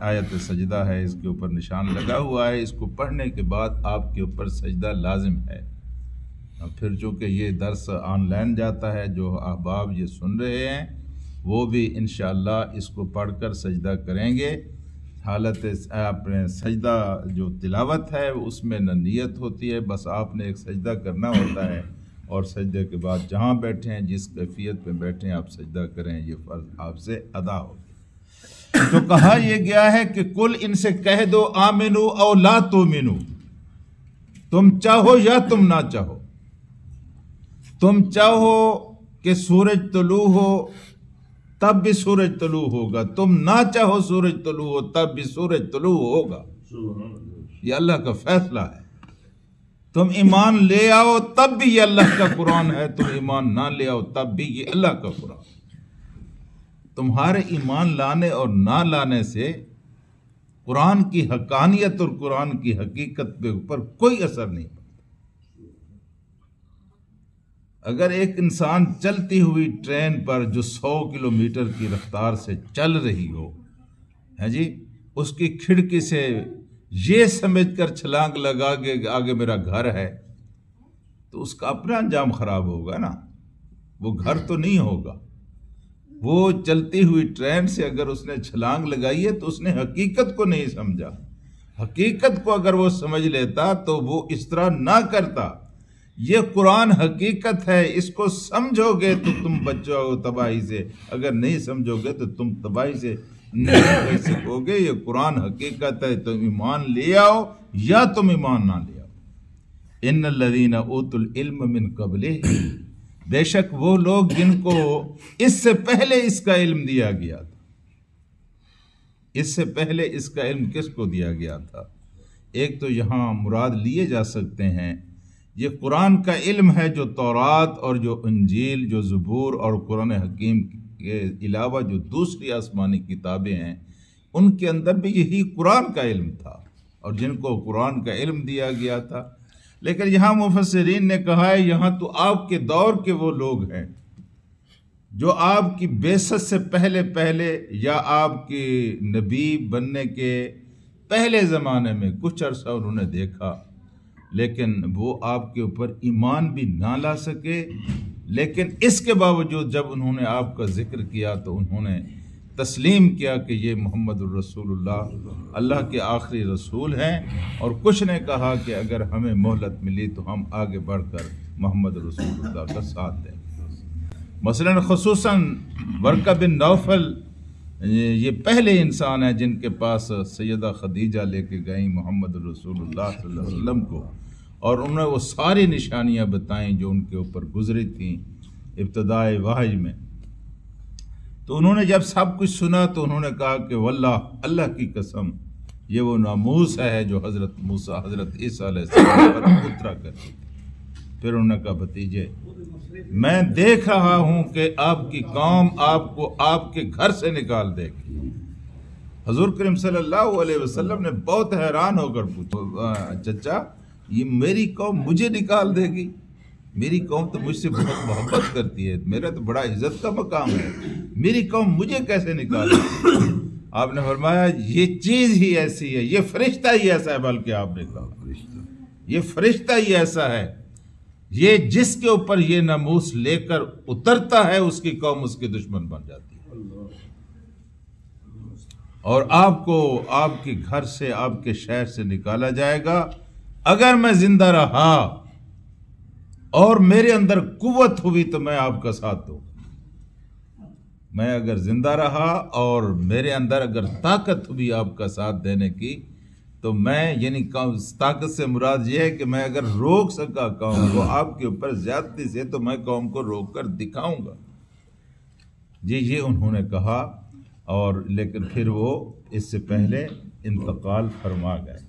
आयत सजदा है, इसके ऊपर निशान लगा हुआ है। इसको पढ़ने के बाद आपके ऊपर सजदा लाजिम है। और फिर चूँकि ये दर्स ऑनलाइन जाता है, जो अहबाब ये सुन रहे हैं वो भी इंशाअल्लाह इसको पढ़कर सजदा करेंगे। हालत अपने सजदा जो तिलावत है उसमें न नियत होती है, बस आपने एक सजदा करना होता है और सजदे के बाद जहाँ बैठे हैं, जिस कैफियत में बैठे हैं, आप सजदा करें, ये फ़र्ज आपसे अदा हो। तो कहा यह गया है कि कुल इनसे कह दो आमिनु औ ला तुमिनु, तुम चाहो या तुम ना चाहो। तुम चाहो कि सूरज तुलू हो तब भी सूरज तुलू होगा, तुम ना चाहो सूरज तुलू हो तब भी सूरज तुलू होगा। ये अल्लाह का फैसला है। तुम ईमान ले आओ तब भी ये अल्लाह का कुरान है, तुम ईमान ना ले आओ तब भी ये अल्लाह का कुरान। तुम्हारे ईमान लाने और ना लाने से कुरान की हकानियत और कुरान की हकीकत के ऊपर कोई असर नहीं पड़ता। अगर एक इंसान चलती हुई ट्रेन पर जो 100 किलोमीटर की रफ्तार से चल रही हो, है जी, उसकी खिड़की से ये समझकर छलांग लगा के आगे मेरा घर है, तो उसका अपना अंजाम खराब होगा ना, वो घर तो नहीं होगा। वो चलती हुई ट्रेन से अगर उसने छलांग लगाई है तो उसने हकीकत को नहीं समझा। हकीकत को अगर वो समझ लेता तो वो इस तरह ना करता। ये कुरान हकीकत है, इसको समझोगे तो तुम बच जाओगे तबाही से, अगर नहीं समझोगे तो तुम तबाही से नहीं बच सकोगे। ये कुरान हकीकत है, तुम ईमान ले आओ या तुम ईमान ना ले आओ। इन्नल्लज़ीना ऊतुल इल्म मिन क़ब्लिही, बेशक वो लोग जिनको इससे पहले इसका इल्म दिया गया था। इससे पहले इसका इल्म किसको दिया गया था? एक तो यहाँ मुराद लिए जा सकते हैं, ये कुरान का इल्म है जो तौरात और जो इंजील, जो ज़बूर और कुरान हकीम के अलावा जो दूसरी आसमानी किताबें हैं, उनके अंदर भी यही कुरान का इल्म था और जिनको कुरान का इल्म दिया गया था। लेकिन यहाँ मुफस्सिरीन ने कहा है, यहाँ तो आपके दौर के वो लोग हैं जो आपकी बेसत से पहले पहले या आपके नबी बनने के पहले ज़माने में कुछ अरसा उन्होंने देखा, लेकिन वो आपके ऊपर ईमान भी ना ला सके। लेकिन इसके बावजूद जब उन्होंने आपका जिक्र किया तो उन्होंने तस्लीम किया कि ये मोहम्मदुर रसूलुल्लाह अल्लाह के आखिरी रसूल हैं, और कुछ ने कहा कि अगर हमें मोहलत मिली तो हम आगे बढ़कर मोहम्मद रसूलुल्लाह का साथ दें। मसलन खुसूसन वर्का बिन नौफल ये पहले इंसान है जिनके पास सैयदा खदीजा लेके गई मोहम्मद रसूलुल्लाह सल्लल्लाहु अलैहि वसल्लम को, और उन्होंने वो सारी निशानियाँ बताईं जो उनके ऊपर गुजरी थी इब्तिदाए वहय में। तो उन्होंने जब सब कुछ सुना तो उन्होंने कहा कि वल्लाह, अल्लाह की कसम, ये वो नामूस है जो हज़रत मूसा हज़रत ईसा अलैहिस्सलाम पर उतरा करती थी। फिर उन्होंने कहा, भतीजे मैं देख रहा हूँ कि आपकी कौम आपको आपके घर से निकाल देगी। हुज़ूर करीम सल्लल्लाहु अलैहि वसल्लम ने बहुत हैरान होकर पूछा, चचा ये मेरी कौम मुझे निकाल देगी? मेरी कौम तो मुझसे बहुत मोहब्बत करती है, मेरा तो बड़ा इज्जत का मकाम है, मेरी कौम मुझे कैसे निकालेगी? आपने फरमाया ये चीज़ ही ऐसी है, ये फरिश्ता ही ऐसा है, बल्कि आपने कहा ये फरिश्ता ही ऐसा है, ये जिसके ऊपर ये नमूस लेकर उतरता है उसकी कौम उसके दुश्मन बन जाती है, और आपको आपके घर से आपके शहर से निकाला जाएगा। अगर मैं जिंदा रहा और मेरे अंदर कुव्वत हुई तो मैं आपका साथ दूं। मैं अगर जिंदा रहा और मेरे अंदर अगर ताकत हुई आपका साथ देने की, तो मैं, यानी ताकत से मुराद यह है कि मैं अगर रोक सका कौम को आपके ऊपर ज्यादती से, तो मैं कौम को रोक कर दिखाऊंगा। ये उन्होंने कहा, और लेकिन फिर वो इससे पहले इंतकाल फरमा गए।